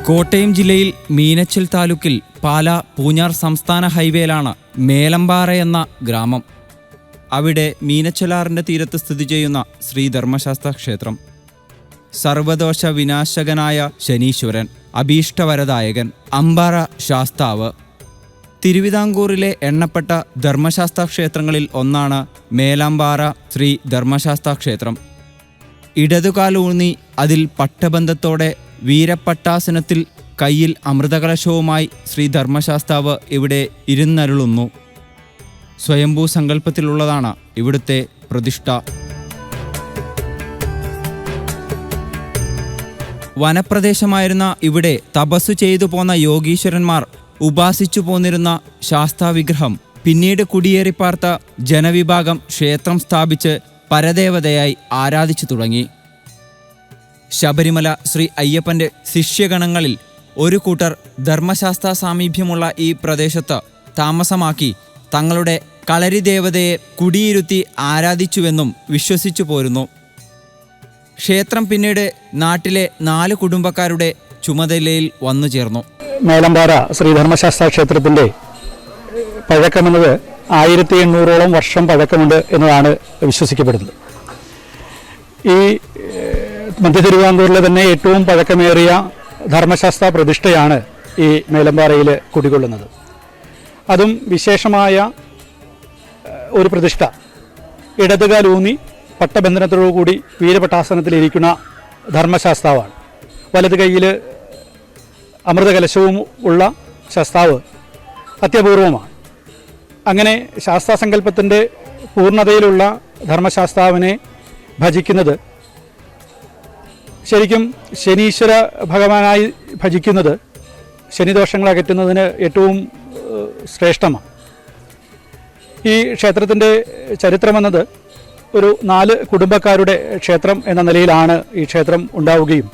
കോട്ടയം ജില്ലയിൽ മീനച്ചിൽ താലൂക്കിൽ പാല പൂഞ്ഞാർ സംസ്ഥാന ഹൈവേയിലാണ് മേലമ്പാറ എന്ന ഗ്രാമം. അവിടെ മീനച്ചിലാറിൻ്റെ തീരത്ത് സ്ഥിതി ചെയ്യുന്ന ശ്രീ ധർമ്മശാസ്ത്ര ക്ഷേത്രം. സർവദോഷ വിനാശകനായ ശനീശ്വരൻ, അഭീഷ്ടവരദായകൻ, അമ്പാറ ശാസ്താവ്. തിരുവിതാംകൂറിലെ എണ്ണപ്പെട്ട ധർമ്മശാസ്ത്ര ക്ഷേത്രങ്ങളിൽ ഒന്നാണ് മേലമ്പാറ ശ്രീ ധർമ്മശാസ്ത്ര ക്ഷേത്രം. ഇടതുകാലൂന്നി അതിൽ പട്ടബന്ധത്തോടെ വീരപ്പട്ടാസനത്തിൽ കയ്യിൽ അമൃതകലശവുമായി ശ്രീ ധർമ്മശാസ്താവ് ഇവിടെ ഇരുന്നരുളുന്നു. സ്വയംഭൂ സങ്കല്പത്തിലുള്ളതാണ് ഇവിടുത്തെ പ്രതിഷ്ഠ. വനപ്രദേശമായിരുന്ന ഇവിടെ തപസ്സു ചെയ്തു പോന്ന യോഗീശ്വരന്മാർ ഉപാസിച്ചു പോന്നിരുന്ന ശാസ്താവിഗ്രഹം പിന്നീട് കുടിയേറിപ്പാർത്ത ജനവിഭാഗം ക്ഷേത്രം സ്ഥാപിച്ച് പരദേവതയായി ആരാധിച്ചു തുടങ്ങി. ശബരിമല ശ്രീ അയ്യപ്പൻ്റെ ശിഷ്യഗണങ്ങളിൽ ഒരു കൂട്ടർ ധർമ്മശാസ്ത്ര സാമീപ്യമുള്ള ഈ പ്രദേശത്ത് താമസമാക്കി തങ്ങളുടെ കളരിദേവതയെ കുടിയിരുത്തി ആരാധിച്ചുവെന്നും വിശ്വസിച്ചു പോരുന്നു. ക്ഷേത്രം പിന്നീട് നാട്ടിലെ 4 കുടുംബക്കാരുടെ ചുമതലയിൽ വന്നു ചേർന്നു. മേലമ്പാറ ശ്രീ ധർമ്മശാസ്ത്ര ക്ഷേത്രത്തിൻ്റെ പഴക്കമെന്നത് 1800ഓളം വർഷം പഴക്കമുണ്ട് എന്നതാണ് വിശ്വസിക്കപ്പെടുന്നത്. ഈ മധ്യ തിരുവിതാംകൂറിലെ തന്നെ ഏറ്റവും പഴക്കമേറിയ ധർമ്മശാസ്ത്ര പ്രതിഷ്ഠയാണ് ഈ മേലമ്പാറയിൽ കുടികൊള്ളുന്നത്. അതും വിശേഷമായ ഒരു പ്രതിഷ്ഠ. ഇടതുകാലൂന്നി പട്ടബന്ധനത്തോടുകൂടി വീരപട്ടാസനത്തിലിരിക്കുന്ന ധർമ്മശാസ്താവാണ്. വലത് കൈയിൽ അമൃതകലശവും ഉള്ള ശാസ്താവ് അത്യപൂർവമാണ്. അങ്ങനെ ശാസ്താസങ്കല്പത്തിൻ്റെ പൂർണ്ണതയിലുള്ള ധർമ്മശാസ്താവിനെ ഭജിക്കുന്നത്, ശരിക്കും ശനീശ്വര ഭഗവാനായി ഭജിക്കുന്നത് ശനിദോഷങ്ങൾ അകറ്റുന്നതിന് ഏറ്റവും ശ്രേഷ്ഠമാണ്. ഈ ക്ഷേത്രത്തിൻ്റെ ചരിത്രമെന്നത് ഒരു 4 കുടുംബക്കാരുടെ ക്ഷേത്രം എന്ന നിലയിലാണ് ഈ ക്ഷേത്രം ഉണ്ടാവുകയും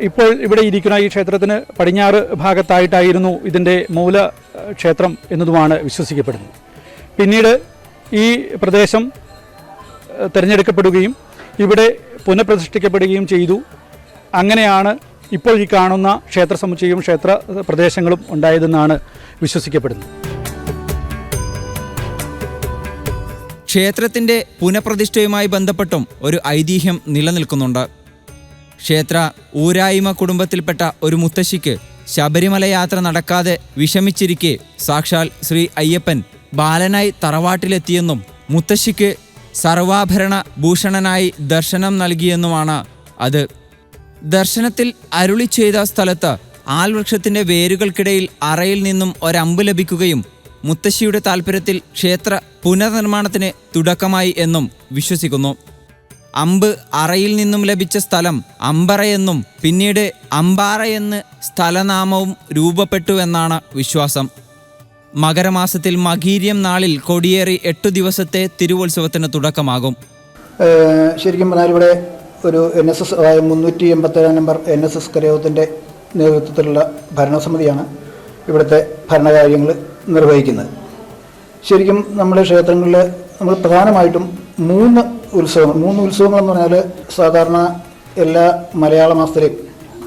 ഇപ്പോൾ ഇവിടെ ഇരിക്കുന്ന ഈ ക്ഷേത്രത്തിന് പടിഞ്ഞാറ് ഭാഗത്തായിട്ടായിരുന്നു ഇതിൻ്റെ മൂല ക്ഷേത്രം എന്നതുമാണ് വിശ്വസിക്കപ്പെടുന്നത്. പിന്നീട് ഈ പ്രദേശം തിരഞ്ഞെടുക്കപ്പെടുകയും ഇവിടെ പുനഃപ്രതിഷ്ഠിക്കപ്പെടുകയും ചെയ്തു. അങ്ങനെയാണ് ഇപ്പോൾ ഈ കാണുന്ന ക്ഷേത്ര സമുച്ചയവും ക്ഷേത്ര പ്രദേശങ്ങളും ഉണ്ടായതെന്നാണ് വിശ്വസിക്കപ്പെടുന്നത്. ക്ഷേത്രത്തിൻ്റെ പുനഃപ്രതിഷ്ഠയുമായി ബന്ധപ്പെട്ടും ഒരു ഐതിഹ്യം നിലനിൽക്കുന്നുണ്ട്. ക്ഷേത്ര ഊരായ്മ കുടുംബത്തിൽപ്പെട്ട ഒരു മുത്തശ്ശിക്ക് ശബരിമല യാത്ര നടക്കാതെ വിഷമിച്ചിരിക്കെ സാക്ഷാൽ ശ്രീ അയ്യപ്പൻ ബാലനായി തറവാട്ടിലെത്തിയെന്നും മുത്തശ്ശിക്ക് സർവാഭരണ ഭൂഷണനായി ദർശനം നൽകിയെന്നുമാണ് അത്. ദർശനത്തിൽ അരുളി ചെയ്ത സ്ഥലത്ത് ആൽവൃക്ഷത്തിൻ്റെ വേരുകൾക്കിടയിൽ അറയിൽ നിന്നും ഒരമ്പ് ലഭിക്കുകയും മുത്തശ്ശിയുടെ താൽപ്പര്യത്തിൽ ക്ഷേത്ര പുനർനിർമ്മാണത്തിന് തുടക്കമായി എന്നും വിശ്വസിക്കുന്നു. അമ്പ് അറയിൽ നിന്നും ലഭിച്ച സ്ഥലം അമ്പറയെന്നും പിന്നീട് അമ്പാറയെന്ന് സ്ഥലനാമവും രൂപപ്പെട്ടുവെന്നാണ് വിശ്വാസം. മകരമാസത്തിൽ മകീര്യം നാളിൽ കൊടിയേറി 8 ദിവസത്തെ തിരുവോത്സവത്തിന് തുടക്കമാകും. ശരിക്കും പറഞ്ഞാൽ ഇവിടെ ഒരു NSS 387 നമ്പർ NSS കരയോഗത്തിൻ്റെ നേതൃത്വത്തിലുള്ള ഭരണസമിതിയാണ് ഇവിടുത്തെ ഭരണകാര്യങ്ങൾ നിർവഹിക്കുന്നത്. ശരിക്കും നമ്മുടെ ക്ഷേത്രങ്ങളിൽ നമ്മൾ പ്രധാനമായിട്ടും 3 ഉത്സവങ്ങളെന്ന് പറഞ്ഞാൽ സാധാരണ എല്ലാ മലയാള മാസത്തിലെയും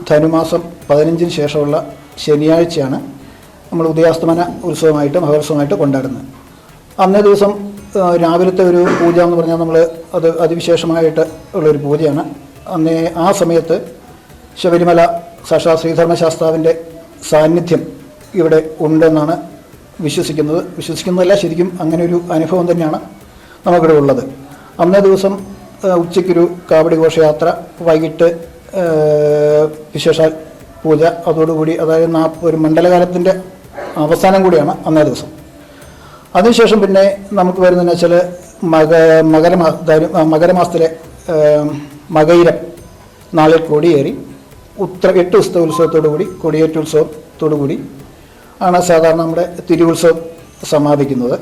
ധനുമാസം 15-ന് ശേഷമുള്ള ശനിയാഴ്ചയാണ് നമ്മൾ ഉദയാസ്തമന ഉത്സവമായിട്ട് മഹോത്സവമായിട്ട് കൊണ്ടാടുന്നത്. അന്നേ ദിവസം രാവിലത്തെ ഒരു പൂജ എന്ന് പറഞ്ഞാൽ നമ്മൾ അത് അതിവിശേഷമായിട്ട് ഉള്ളൊരു പൂജയാണ്. ആ സമയത്ത് ശബരിമല സാക്ഷാൽ ശ്രീധർമ്മശാസ്താവിൻ്റെ സാന്നിധ്യം ഇവിടെ ഉണ്ടെന്നാണ് വിശ്വസിക്കുന്നതല്ല, ശരിക്കും അങ്ങനെ ഒരു അനുഭവം തന്നെയാണ് നമുക്കിവിടെ ഉള്ളത്. അന്നേ ദിവസം ഉച്ചയ്ക്കൊരു കാവടി ഘോഷയാത്ര, വൈകിട്ട് വിശേഷാൽ പൂജ, അതോടുകൂടി അതായത് ഒരു മണ്ഡലകാലത്തിൻ്റെ അവസാനം കൂടിയാണ് അന്നേ ദിവസം. അതിനുശേഷം പിന്നെ നമുക്ക് വരുന്നതെന്ന് വെച്ചാൽ മകരമാസത്തിലെ മകയിരം നാളിൽ കൊടിയേറി 8 ദിവസത്തെ ഉത്സവത്തോടുകൂടി കൊടിയേറ്റുത്സവത്തോടുകൂടി ആണ് സാധാരണ നമ്മുടെ തിരുവുത്സവം സമാപിക്കുന്നത്.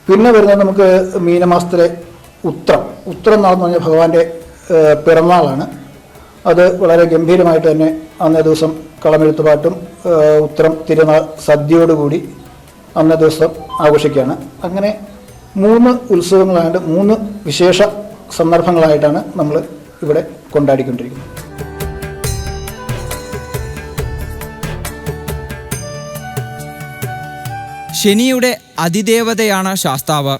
പിന്നെ വരുന്നത് നമുക്ക് മീനമാസത്തിലെ ഉത്രം നാളെന്ന് പറഞ്ഞാൽ ഭഗവാന്റെ പിറന്നാളാണ്. അത് വളരെ ഗംഭീരമായിട്ട് തന്നെ അന്നേ ദിവസം കളമെഴുത്തുപാട്ടും ഉത്രം തിരുനാൾ സദ്യയോടുകൂടി അന്നേ ദിവസം ആഘോഷിക്കുകയാണ്. അങ്ങനെ 3 ഉത്സവങ്ങളായിട്ട് 3 വിശേഷ സന്ദർഭങ്ങളായിട്ടാണ് നമ്മൾ ഇവിടെ കൊണ്ടാടിക്കൊണ്ടിരിക്കുന്നത്. ശനിയുടെ അതിദേവതയാണ് ശാസ്താവ്.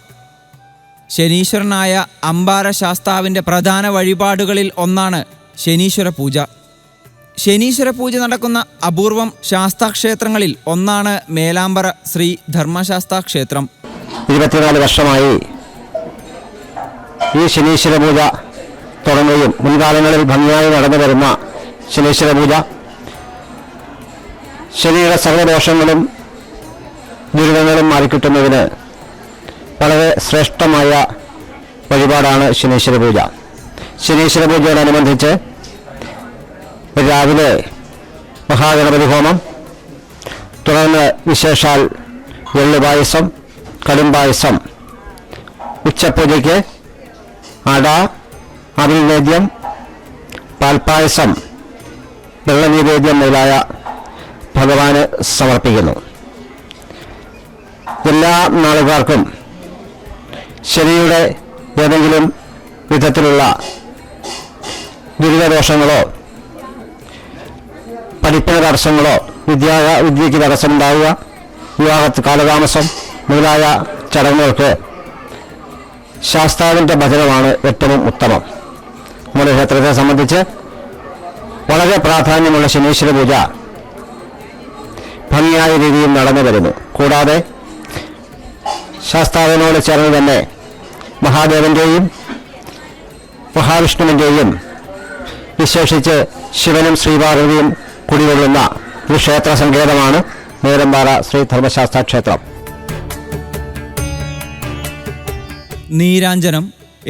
ശനീശ്വരനായ അമ്പാര ശാസ്താവിൻ്റെ പ്രധാന വഴിപാടുകളിൽ ഒന്നാണ് ശനീശ്വര പൂജ. ശനീശ്വര പൂജ നടക്കുന്ന അപൂർവം ശാസ്താക്ഷേത്രങ്ങളിൽ ഒന്നാണ് മേലാമ്പറ ശ്രീ ധർമ്മശാസ്താ ക്ഷേത്രം. 24 വർഷമായി ഈ ശനീശ്വര പൂജ തുടങ്ങുകയും മുൻകാലങ്ങളിൽ ഭംഗിയായി നടന്നു വരുന്ന ശനീശ്വര പൂജ ശനിയുടെ സർവദോഷങ്ങളും ദുരിതങ്ങളും മാറിക്കിട്ടുന്നതിന് വളരെ ശ്രേഷ്ഠമായ വഴിപാടാണ് ശനീശ്വര പൂജ. ശനീശ്വര പൂജയോടനുബന്ധിച്ച് രാവിലെ മഹാഗണപതി ഹോമം, തുടർന്ന് വിശേഷാൽ എള്ളുപായസം, കടുംപായസം, ഉച്ചപൂജയ്ക്ക് അട, അവിൽ നൈവേദ്യം, പാൽപ്പായസം, വെള്ളനൈവേദ്യം മുതലായ ഭഗവാന് സമർപ്പിക്കുന്നു. എല്ലാ നാളുകാർക്കും ശനിയുടെ ഏതെങ്കിലും വിധത്തിലുള്ള ദുരിതദോഷങ്ങളോ പഠിപ്പിന് തടസ്സങ്ങളോ വിദ്യയ്ക്ക് തടസ്സമുണ്ടാവുക, വിവാഹത്ത് കാലതാമസം മുതലായ ചടങ്ങുകൾക്ക് ശാസ്താവിൻ്റെ ഭജനമാണ് ഏറ്റവും ഉത്തമം. നമ്മുടെ ക്ഷേത്രത്തെ സംബന്ധിച്ച് വളരെ പ്രാധാന്യമുള്ള ശനീശ്വര പൂജ ഭംഗിയായ രീതിയിൽ നടന്നു വരുന്നു. കൂടാതെ ശാസ്താവിനോട് ചേർന്ന് തന്നെ മഹാദേവൻ്റെയും മഹാവിഷ്ണുവിൻ്റെയും വിശേഷിച്ച് ശിവനും ശ്രീപാർവതിയും കുടികൊള്ളുന്ന ഒരു ക്ഷേത്ര സങ്കേതമാണ് മേലമ്പാറ ശ്രീ ധർമ്മശാസ്താ ക്ഷേത്രം. നീരാഞ്ജനം,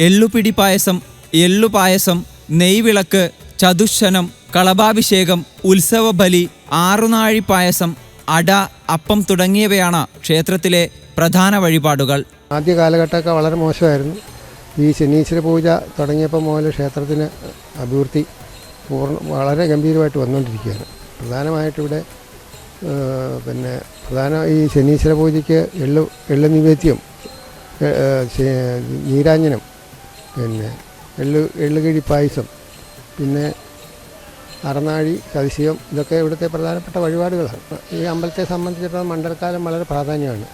എള്ളുപിടി പായസം, എള്ളുപായസം, നെയ്വിളക്ക്, ചതുശനം, കളഭാഭിഷേകം, ഉത്സവബലി, ആറുനാഴി പായസം, അട, അപ്പം തുടങ്ങിയവയാണ് ക്ഷേത്രത്തിലെ പ്രധാന വഴിപാടുകൾ. ആദ്യ കാലഘട്ടമൊക്കെ വളരെ മോശമായിരുന്നു. ഈ ശനീശ്വര പൂജ തുടങ്ങിയപ്പോൾ മുതൽ ക്ഷേത്രത്തിന് അഭിവൃദ്ധി വളരെ ഗംഭീരമായിട്ട് വന്നുകൊണ്ടിരിക്കുകയാണ്. പ്രധാനമായിട്ടിവിടെ ഈ ശനീശ്വര പൂജയ്ക്ക് എള്ളു നിവേദ്യം, നീരാഞ്ജനം, എള്ളുകിഴി പായസം, പിന്നെ അറനാഴി, ചതിശയം, ഇതൊക്കെ ഇവിടുത്തെ പ്രധാനപ്പെട്ട വഴിപാടുകളാണ്. ഈ അമ്പലത്തെ സംബന്ധിച്ചിടത്തോളം മണ്ഡലക്കാലം വളരെ പ്രാധാന്യമാണ്.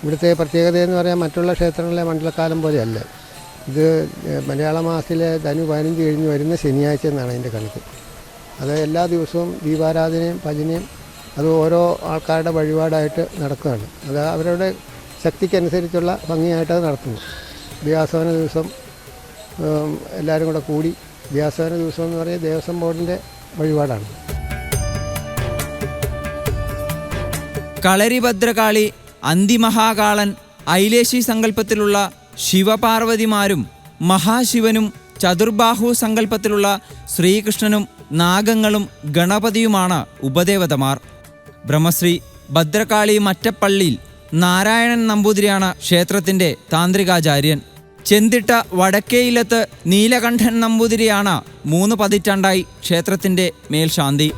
ഇവിടുത്തെ പ്രത്യേകത എന്ന് പറയാൻ മറ്റുള്ള ക്ഷേത്രങ്ങളിലെ മണ്ഡലക്കാലം പോലെയല്ല. ഇത് മലയാള മാസത്തിലെ ധനു 15 കഴിഞ്ഞ് വരുന്ന ശനിയാഴ്ച എന്നാണ് അതിൻ്റെ കണക്ക്. അത് എല്ലാ ദിവസവും ദീപാരാധനയും ഭജനയും അത് ഓരോ ആൾക്കാരുടെ വഴിപാടായിട്ട് നടക്കുകയാണ്. അത് അവരുടെ ശക്തിക്കനുസരിച്ചുള്ള ഭംഗിയായിട്ടത് നടത്തുന്നു. വ്യാസവന ദിവസം എല്ലാവരും കൂടെ കൂടി, വ്യാസവന ദിവസം എന്ന് പറയുന്നത് ദേവസ്വം ബോർഡിൻ്റെ വഴിപാടാണ്. കളരിഭദ്രകാളി, അന്തിമഹാകാളൻ, ഐലേശി സങ്കല്പത്തിലുള്ള ശിവപാർവതിമാരും മഹാശിവനും ചതുർബാഹു സങ്കല്പത്തിലുള്ള ശ്രീകൃഷ്ണനും നാഗങ്ങളും ഗണപതിയുമാണ് ഉപദേവതമാർ. ബ്രഹ്മശ്രീ ഭദ്രകാളി മറ്റപ്പള്ളിയിൽ നാരായണൻ നമ്പൂതിരിയാണ് ക്ഷേത്രത്തിൻ്റെ താന്ത്രികാചാര്യൻ. ചെന്തിട്ട വടക്കേയിലത്ത് നീലകണ്ഠൻ നമ്പൂതിരിയാണ് 3 പതിറ്റാണ്ടായി ക്ഷേത്രത്തിൻ്റെ മേൽശാന്തി.